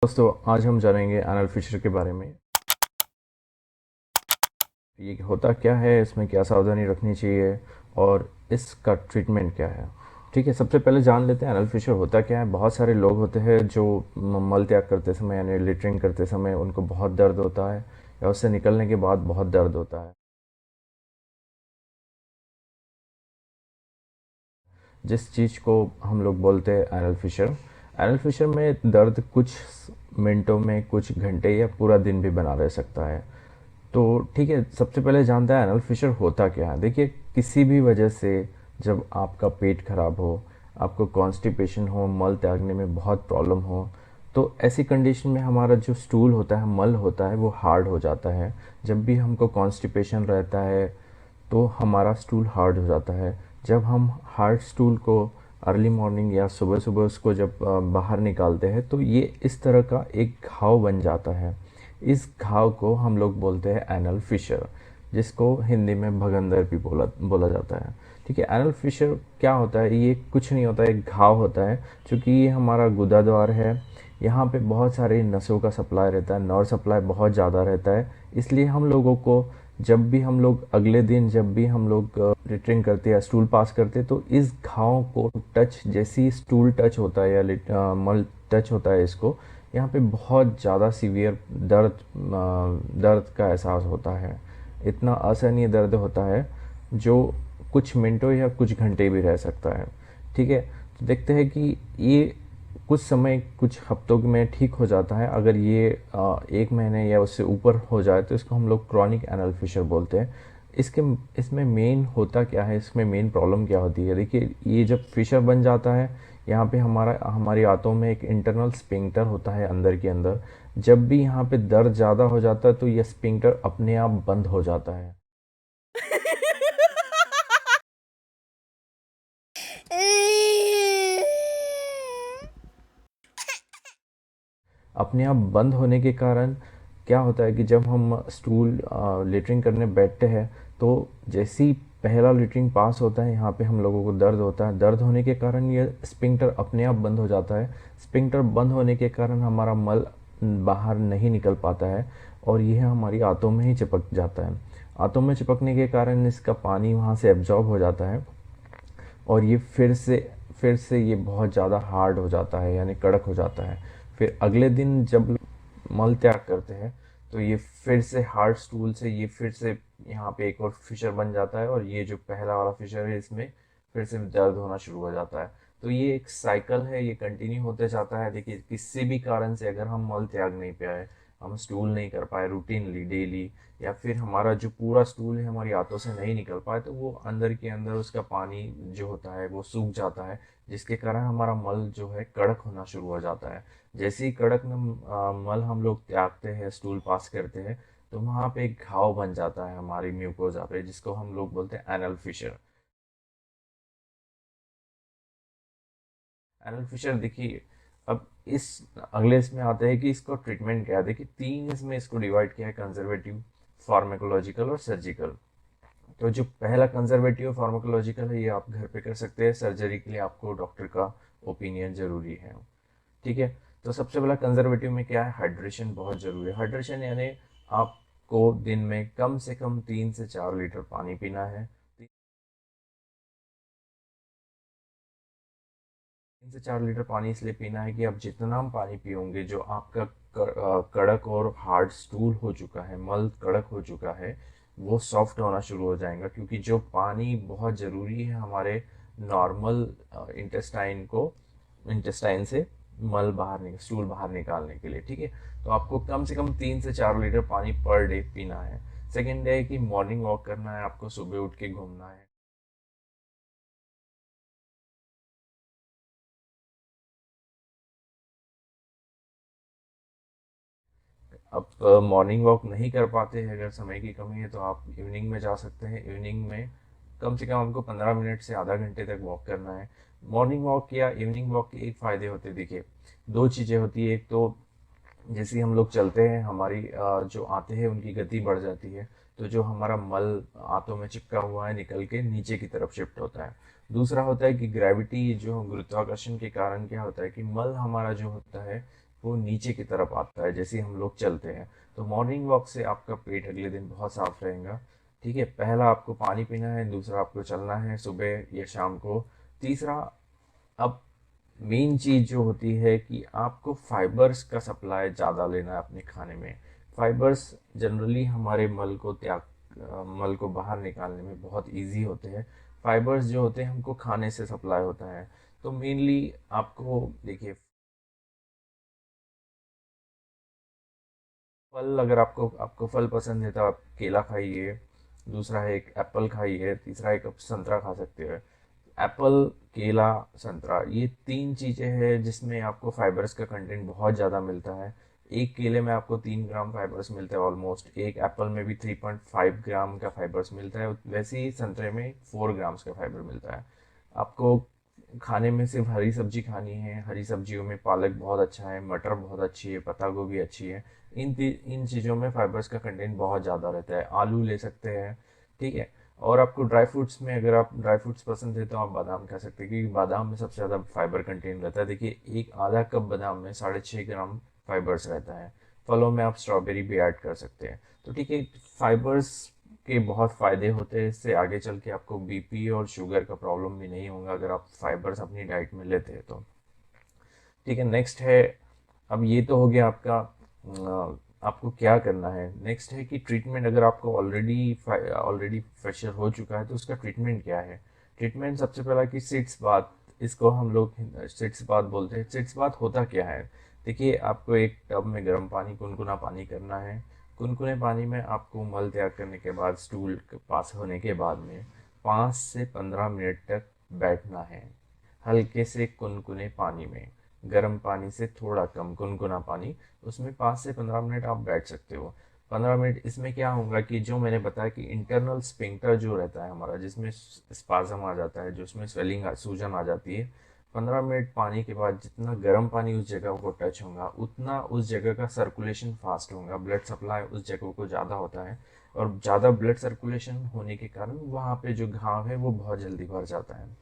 दोस्तों, आज हम जानेंगे एनल फिशर के बारे में। ये होता क्या है, इसमें क्या सावधानी रखनी चाहिए और इसका ट्रीटमेंट क्या है। ठीक है, सबसे पहले जान लेते हैं एनल फिशर होता क्या है। बहुत सारे लोग होते हैं जो मल त्याग करते समय यानी लिटरिंग करते समय उनको बहुत दर्द होता है या उससे निकलने के बाद बहुत दर्द होता है। जिस चीज़ को हम लोग बोलते हैं एनल फिशर। एनल फिशर में दर्द कुछ मिनटों में, कुछ घंटे या पूरा दिन भी बना रह सकता है। तो ठीक है, सबसे पहले जानते हैं एनल फिशर होता क्या है। देखिए, किसी भी वजह से जब आपका पेट खराब हो, आपको कॉन्स्टिपेशन हो, मल त्यागने में बहुत प्रॉब्लम हो, तो ऐसी कंडीशन में हमारा जो स्टूल होता है, मल होता है, वो हार्ड हो जाता है। जब भी हमको कॉन्स्टिपेशन रहता है तो हमारा स्टूल हार्ड हो जाता है। जब हम हार्ड स्टूल को अर्ली मॉर्निंग या सुबह सुबह उसको जब बाहर निकालते हैं तो ये इस तरह का एक घाव बन जाता है। इस घाव को हम लोग बोलते हैं एनल फिशर, जिसको हिंदी में भगंदर भी बोला बोला जाता है। ठीक है, एनल फिशर क्या होता है? ये कुछ नहीं होता है, एक घाव होता है। चूँकि ये हमारा गुदाद्वार है, यहाँ पे बहुत सारी नसों का सप्लाई रहता है, नर्व सप्लाई बहुत ज़्यादा रहता है। इसलिए हम लोगों को जब भी हम लोग अगले दिन जब भी हम लोग रिटरिंग करते या स्टूल पास करते तो इस घाव को टच, जैसे ही स्टूल टच होता है या मल टच होता है इसको, यहाँ पे बहुत ज़्यादा सीवियर दर्द का एहसास होता है। इतना असहनीय दर्द होता है जो कुछ मिनटों या कुछ घंटे भी रह सकता है। ठीक है, तो देखते हैं कि ये कुछ समय, कुछ हफ्तों में ठीक हो जाता है। अगर ये 1 महीने या उससे ऊपर हो जाए तो इसको हम लोग क्रॉनिक एनल फिशर बोलते हैं। इसके इसमें मेन होता क्या है, इसमें मेन प्रॉब्लम क्या होती है? देखिए, ये जब फिशर बन जाता है, यहाँ पे हमारी आंतों में एक इंटरनल स्पिंक्टर होता है अंदर के अंदर। जब भी यहाँ पे दर्द ज़्यादा हो जाता है तो ये स्पिंक्टर अपने आप बंद हो जाता है। अपने आप बंद होने के कारण क्या होता है कि जब हम स्टूल लेटरिंग करने बैठते हैं तो जैसे ही पहला लेटरिंग पास होता है, यहाँ पे हम लोगों को दर्द होता है। दर्द होने के कारण ये स्पिंक्टर अपने आप बंद हो जाता है। स्पिंक्टर बंद होने के कारण हमारा मल बाहर नहीं निकल पाता है और यह हमारी आंतों में ही चिपक जाता है। आंतों में चिपकने के कारण इसका पानी वहाँ से एब्जॉर्ब हो जाता है और ये फिर से ये बहुत ज़्यादा हार्ड हो जाता है, यानी कड़क हो जाता है। फिर अगले दिन जब मल त्याग करते हैं तो ये फिर से हार्ड स्टूल से ये फिर से यहाँ पे एक और फिशर बन जाता है और ये जो पहला वाला फिशर है इसमें फिर से दर्द होना शुरू हो जाता है। तो ये एक साइकिल है, ये कंटिन्यू होते जाता है। देखिए, किसी भी कारण से अगर हम मल त्याग नहीं पाए, हम स्टूल नहीं कर पाए रूटीनली डेली, या फिर हमारा जो पूरा स्टूल है हमारी आंतों से नहीं निकल पाए, तो वो अंदर के अंदर उसका पानी जो होता है वो सूख जाता है, जिसके कारण हमारा मल जो है कड़क होना शुरू हो जाता है। जैसे ही मल हम लोग त्यागते हैं, स्टूल पास करते हैं, तो वहाँ पे एक घाव बन जाता है हमारी म्यूकोजा पे, जिसको हम लोग बोलते हैं एनल फिशर। एनल फिशर देखिए, अब इस अगले इसमें आते हैं कि इसको ट्रीटमेंट क्या है। देखिए, तीन इसमें इसको डिवाइड किया है: कंजर्वेटिव, फार्माकोलॉजिकल और सर्जिकल। तो जो पहला कंजर्वेटिव फार्माकोलॉजिकल है ये आप घर पे कर सकते हैं। सर्जरी के लिए आपको डॉक्टर का ओपिनियन जरूरी है। ठीक है, तो सबसे पहला कंजर्वेटिव में क्या है? हाइड्रेशन बहुत जरूरी है। हाइड्रेशन यानी आपको दिन में कम से कम 3 से 4 लीटर पानी पीना है। 3 से 4 लीटर पानी इसलिए पीना है कि आप जितना हम पानी पियोगे, जो आपका कड़क और हार्ड स्टूल हो चुका है, मल कड़क हो चुका है, वो सॉफ्ट होना शुरू हो जाएगा। क्योंकि जो पानी बहुत ज़रूरी है हमारे नॉर्मल इंटेस्टाइन से स्टूल बाहर निकालने के लिए। ठीक है, तो आपको कम से कम 3 से 4 लीटर पानी पर डे पीना है। सेकेंड डे है कि मॉर्निंग वॉक करना है, आपको सुबह उठ के घूमना है। अब मॉर्निंग वॉक नहीं कर पाते हैं, अगर समय की कमी है, तो आप इवनिंग में जा सकते हैं। इवनिंग में कम से कम हमको 15 मिनट से आधा घंटे तक वॉक करना है। मॉर्निंग वॉक या इवनिंग वॉक के एक फ़ायदे होते हैं। देखिए, दो चीज़ें होती है। एक तो जैसे ही हम लोग चलते हैं, हमारी जो आते हैं उनकी गति बढ़ जाती है, तो जो हमारा मल आंतों में चिपका हुआ है निकल के नीचे की तरफ शिफ्ट होता है। दूसरा होता है कि ग्रेविटी, जो गुरुत्वाकर्षण के कारण क्या होता है कि मल हमारा जो होता है वो नीचे की तरफ आता है जैसे ही हम लोग चलते हैं। तो मॉर्निंग वॉक से आपका पेट अगले दिन बहुत साफ रहेगा। ठीक है, पहला आपको पानी पीना है, दूसरा आपको चलना है सुबह या शाम को, तीसरा, अब मेन चीज जो होती है कि आपको फाइबर्स का सप्लाई ज़्यादा लेना है अपने खाने में। फाइबर्स जनरली हमारे मल को बाहर निकालने में बहुत इजी होते हैं। फाइबर्स जो होते हैं हमको खाने से सप्लाई होता है। तो मेनली आपको देखिए, फल, अगर आपको आपको फल पसंद है तो आप केला खाइए, दूसरा है एक एप्पल खाइए, तीसरा एक आप संतरा खा सकते हो। एप्पल, केला, संतरा, ये तीन चीज़ें हैं जिसमें आपको फाइबर्स का कंटेंट बहुत ज़्यादा मिलता है। एक केले में आपको 3 ग्राम फाइबर्स मिलते हैं ऑलमोस्ट, एक एप्पल में भी 3.5 ग्राम का फाइबर्स मिलता है, वैसे ही संतरे में 4 ग्राम्स का फाइबर मिलता है। आपको खाने में सिर्फ हरी सब्जी खानी है, हरी सब्जियों में पालक बहुत अच्छा है, मटर बहुत अच्छी है, पत्ता गोभी अच्छी है। इन चीज़ों में फाइबर्स का कंटेंट बहुत ज़्यादा रहता है। आलू ले सकते हैं। ठीक है। और आपको ड्राई फ्रूट्स में, अगर आप ड्राई फ्रूट्स पसंद है तो आप बादाम खा सकते हैं, क्योंकि बादाम में सबसे ज़्यादा फाइबर कंटेंट रहता है। देखिए, एक आधा कप बादाम में 6.5 ग्राम फाइबर्स रहता है। फलों में आप स्ट्रॉबेरी भी ऐड कर सकते हैं। तो ठीक है, फाइबर्स के बहुत फ़ायदे होते हैं। इससे आगे चल के आपको बीपी और शुगर का प्रॉब्लम भी नहीं होगा अगर आप फाइबर्स अपनी डाइट में लेते हैं तो। ठीक है, नेक्स्ट है, अब ये तो हो गया आपका आपको क्या करना है। नेक्स्ट है कि ट्रीटमेंट, अगर आपको ऑलरेडी फ्रेक्चर हो चुका है तो उसका ट्रीटमेंट क्या है। ट्रीटमेंट सबसे पहला कि सिट्स बात, इसको हम लोग सिट्स बात बोलते हैं। सिट्स बात होता क्या है, देखिए, आपको एक टब में गर्म पानी, गुनगुना पानी करना है। गुनगुने पानी में आपको मल त्याग करने के बाद, स्टूल के पास होने के बाद में 5 से 15 मिनट तक बैठना है, हल्के से कुनकुने पानी में। गर्म पानी से थोड़ा कम गुनगुना पानी, उसमें 5 से 15 मिनट आप बैठ सकते हो। 15 मिनट, इसमें क्या होगा कि जो मैंने बताया कि इंटरनल स्पिंक्टर जो रहता है हमारा, जिसमें स्पाजम आ जाता है, जो उसमें स्वेलिंग, सूजन आ जाती है, 15 मिनट पानी के बाद जितना गर्म पानी उस जगह को टच होगा उतना उस जगह का सर्कुलेशन फास्ट होगा, ब्लड सप्लाई उस जगह को ज़्यादा होता है। और ज़्यादा ब्लड सर्कुलेशन होने के कारण वहाँ पे जो घाव है वो बहुत जल्दी भर जाता है।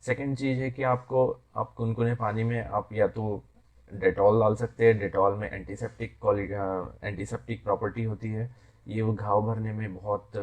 सेकंड चीज़ है कि आपको, आप गुनगुने पानी में आप या तो डेटॉल डाल सकते हैं। डेटॉल में एंटीसेप्टिक प्रॉपर्टी होती है, ये वो घाव भरने में बहुत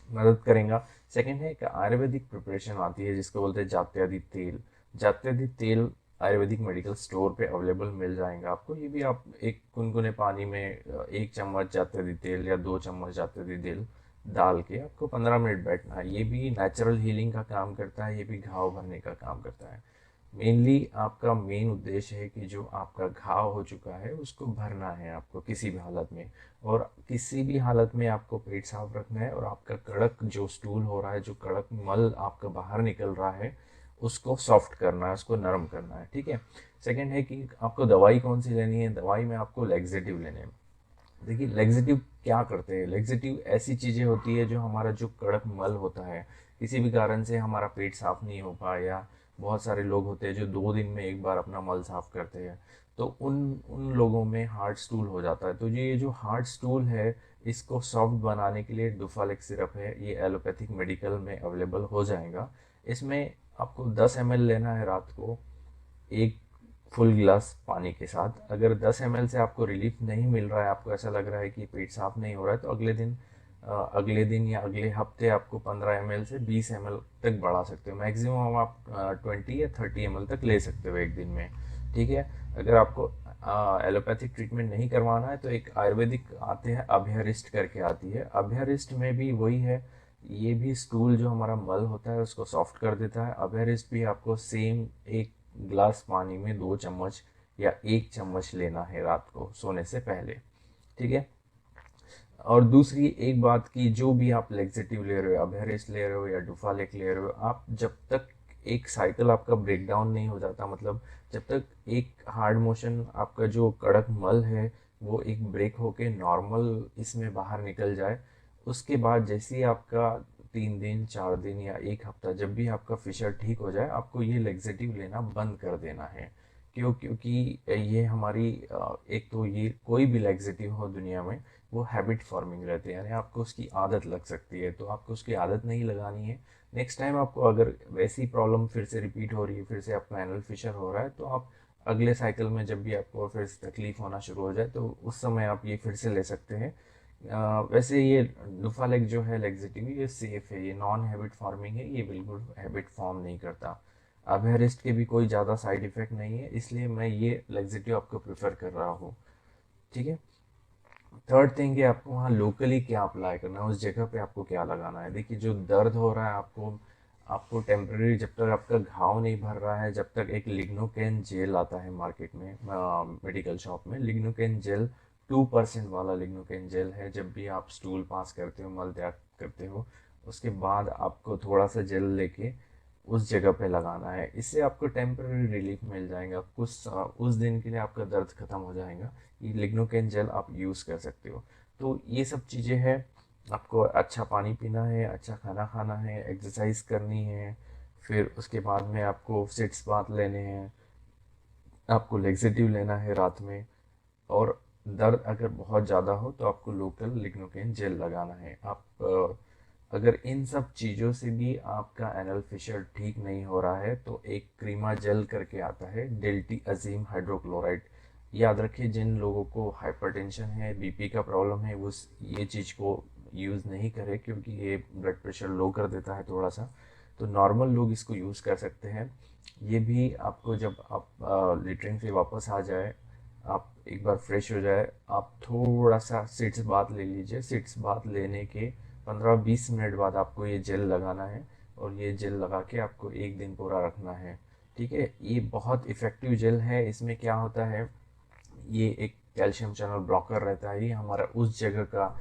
मदद करेगा। सेकंड है कि आयुर्वेदिक प्रिपरेशन आती है जिसको बोलते हैं जात्यादि तेल। जात्यादि तेल आयुर्वेदिक मेडिकल स्टोर पे अवेलेबल मिल जाएगा आपको। ये भी आप एक गुनगुने पानी में 1 चम्मच जात्यादि तेल या 2 चम्मच जात्यादि तेल डाल के आपको 15 मिनट बैठना है। ये भी नेचुरल हीलिंग का काम करता है, ये भी घाव भरने का काम करता है। मेनली आपका मेन उद्देश्य है कि जो आपका घाव हो चुका है उसको भरना है आपको किसी भी हालत में। और किसी भी हालत में आपको पेट साफ रखना है, और आपका कड़क जो स्टूल हो रहा है, जो कड़क मल आपका बाहर निकल रहा है, उसको सॉफ्ट करना है, उसको नरम करना है। ठीक है। सेकंड है कि आपको दवाई कौन सी लेनी है। दवाई में आपको लेग्जेटिव लेने हैं। देखिए, लेग्जेटिव क्या करते हैं, लेग्जेटिव ऐसी चीज़ें होती है जो हमारा जो कड़क मल होता है, किसी भी कारण से हमारा पेट साफ नहीं हो पाया, बहुत सारे लोग होते हैं जो 2 दिन में एक बार अपना मल साफ करते हैं, तो उन उन लोगों में हार्ड स्टूल हो जाता है। तो ये जो हार्ड स्टूल है, इसको सॉफ्ट बनाने के लिए डुफालेक सिरप है, ये एलोपैथिक मेडिकल में अवेलेबल हो जाएगा। इसमें आपको 10 ml लेना है रात को, एक फुल गिलास पानी के साथ। अगर 10 ml से आपको रिलीफ नहीं मिल रहा है, आपको ऐसा लग रहा है कि पेट साफ नहीं हो रहा है, तो अगले दिन या अगले हफ्ते आपको 15 ml से 20 ml तक बढ़ा सकते हो। मैक्सिमम आप 20 या 30 ml तक ले सकते हो एक दिन में। ठीक है। अगर आपको एलोपैथिक ट्रीटमेंट नहीं करवाना है तो एक आयुर्वेदिक आते हैं, अभ्यरिस्ट करके आती है। अभ्यरिस्ट में भी वही है, ये भी स्टूल जो हमारा मल होता है उसको सॉफ्ट कर देता है। अभ्यरिस्ट भी आपको सेम एक ग्लास पानी में 2 चम्मच या 1 चम्मच लेना है रात को सोने से पहले। ठीक है। और दूसरी एक बात की, जो भी आप लेक्सेटिव ले रहे हो, अभेरेस्ट ले रहे हो या डुफालेक ले रहे हो, आप जब तक एक साइकिल आपका ब्रेक डाउन नहीं हो जाता, मतलब जब तक एक हार्ड मोशन, आपका जो कड़क मल है वो एक ब्रेक होके नॉर्मल इसमें बाहर निकल जाए, उसके बाद जैसे ही आपका 3 दिन 4 दिन या एक हफ्ता, जब भी आपका फिशर ठीक हो जाए, आपको ये लेक्सेटिव लेना बंद कर देना है। क्योंकि ये हमारी एक तो ये कोई भी लैक्सेटिव हो दुनिया में, वो हैबिट फॉर्मिंग रहते हैं, यानी आपको उसकी आदत लग सकती है, तो आपको उसकी आदत नहीं लगानी है। नेक्स्ट टाइम आपको अगर वैसी प्रॉब्लम फिर से रिपीट हो रही है, फिर से आपका एनल फिशर हो रहा है, तो आप अगले साइकिल में जब भी आपको फिर से तकलीफ होना शुरू हो जाए तो उस समय आप ये फिर से ले सकते हैं। वैसे ये डुफालेक जो है लेक्सिटिव, ये सेफ है, ये नॉन हैबिट फॉर्मिंग है, ये बिल्कुल हैबिट फॉर्म नहीं करता। अभेरिस्ट के भी कोई ज़्यादा साइड इफेक्ट नहीं है, इसलिए मैं ये लेक्सिटिव आपको प्रेफर कर रहा हूँ। ठीक है। थर्ड थिंग है आपको वहाँ लोकली क्या अप्लाई करना है, उस जगह पे आपको क्या लगाना है। देखिए जो दर्द हो रहा है आपको, आपको टेम्परेरी, जब तक आपका घाव नहीं भर रहा है, जब तक एक लिग्नोकेन जेल आता है मार्केट में, मेडिकल शॉप में, लिग्नोकेन जेल 2% वाला लिग्नोकेन जेल है। जब भी आप स्टूल पास करते हो, मल त्याग करते हो, उसके बाद आपको थोड़ा सा जेल लेके उस जगह पे लगाना है। इससे आपको टेम्पररी रिलीफ मिल जाएगा, उस दिन के लिए आपका दर्द खत्म हो जाएगा। ये लिग्नोकेन जेल आप यूज़ कर सकते हो। तो ये सब चीज़ें हैं। आपको अच्छा पानी पीना है, अच्छा खाना खाना है, एक्सरसाइज करनी है, फिर उसके बाद में आपको सिट्स बाथ लेने हैं, आपको लेक्सेटिव लेना है रात में, और दर्द अगर बहुत ज़्यादा हो तो आपको लोकल लिग्नोकेन जेल लगाना है। अगर इन सब चीज़ों से भी आपका एनल फिशर ठीक नहीं हो रहा है तो एक क्रीमा जेल करके आता है, डेल्टी अजीम हाइड्रोक्लोराइड। याद रखिए, जिन लोगों को हाइपरटेंशन है, बीपी का प्रॉब्लम है, वो ये चीज़ को यूज़ नहीं करे, क्योंकि ये ब्लड प्रेशर लो कर देता है थोड़ा सा। तो नॉर्मल लोग इसको यूज़ कर सकते हैं। ये भी आपको जब आप लिटरिंग से वापस आ जाए, आप एक बार फ्रेश हो जाए, आप थोड़ा सा सिट्स बाथ ले लीजिए। सिट्स बाथ लेने के 15-20 मिनट बाद आपको ये जेल लगाना है, और ये जेल लगा के आपको एक दिन पूरा रखना है। ठीक है। ये बहुत इफ़ेक्टिव जेल है। इसमें क्या होता है, ये एक कैल्शियम चैनल ब्लॉकर रहता है। ये हमारा उस जगह का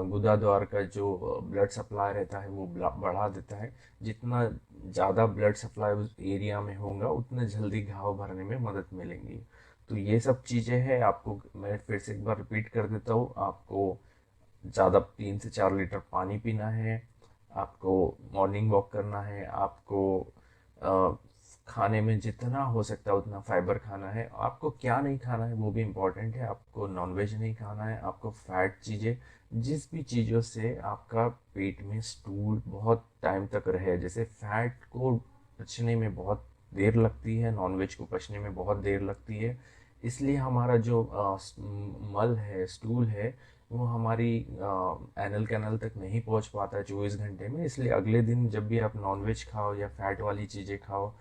गुदा द्वार का जो ब्लड सप्लाई रहता है वो बढ़ा देता है। जितना ज़्यादा ब्लड सप्लाई उस एरिया में होगा, उतना जल्दी घाव भरने में मदद मिलेंगी। तो ये सब चीज़ें हैं। आपको मैं फिर से एक बार रिपीट कर देता हूँ, आपको ज़्यादा 3 से 4 लीटर पानी पीना है, आपको मॉर्निंग वॉक करना है, आपको अ, खाने में जितना हो सकता है उतना फाइबर खाना है। आपको क्या नहीं खाना है वो भी इम्पोर्टेंट है। आपको नॉनवेज नहीं खाना है, आपको फैट चीज़ें, जिस भी चीज़ों से आपका पेट में स्टूल बहुत टाइम तक रहे, जैसे फैट को पचने में बहुत देर लगती है, नॉनवेज को पचने में बहुत देर लगती है। इसलिए हमारा जो मल है, स्टूल है, वो हमारी एनल कैनल तक नहीं पहुंच पाता है 24 घंटे में। इसलिए अगले दिन जब भी आप नॉनवेज खाओ या फैट वाली चीज़ें खाओ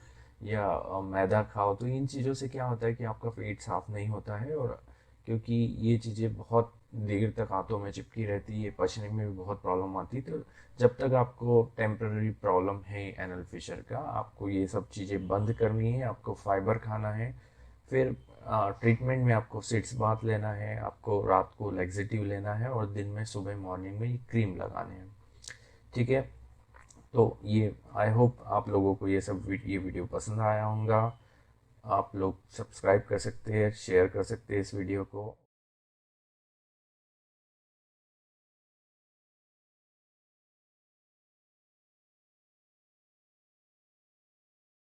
या मैदा खाओ, तो इन चीज़ों से क्या होता है कि आपका पेट साफ नहीं होता है। और क्योंकि ये चीज़ें बहुत देर तक हाथों में चिपकी रहती है, पचने में भी बहुत प्रॉब्लम आती है। तो जब तक आपको टेम्पररी प्रॉब्लम है एनल फिशर का, आपको ये सब चीज़ें बंद करनी है, आपको फाइबर खाना है। फिर ट्रीटमेंट में आपको सिट्स बाथ लेना है, आपको रात को लेक्सिटिव लेना है, और दिन में सुबह मॉर्निंग में ये क्रीम लगाने हैं। ठीक है। तो ये आई होप आप लोगों को ये वीडियो पसंद आया होगा। आप लोग सब्सक्राइब कर सकते हैं, शेयर कर सकते हैं इस वीडियो को।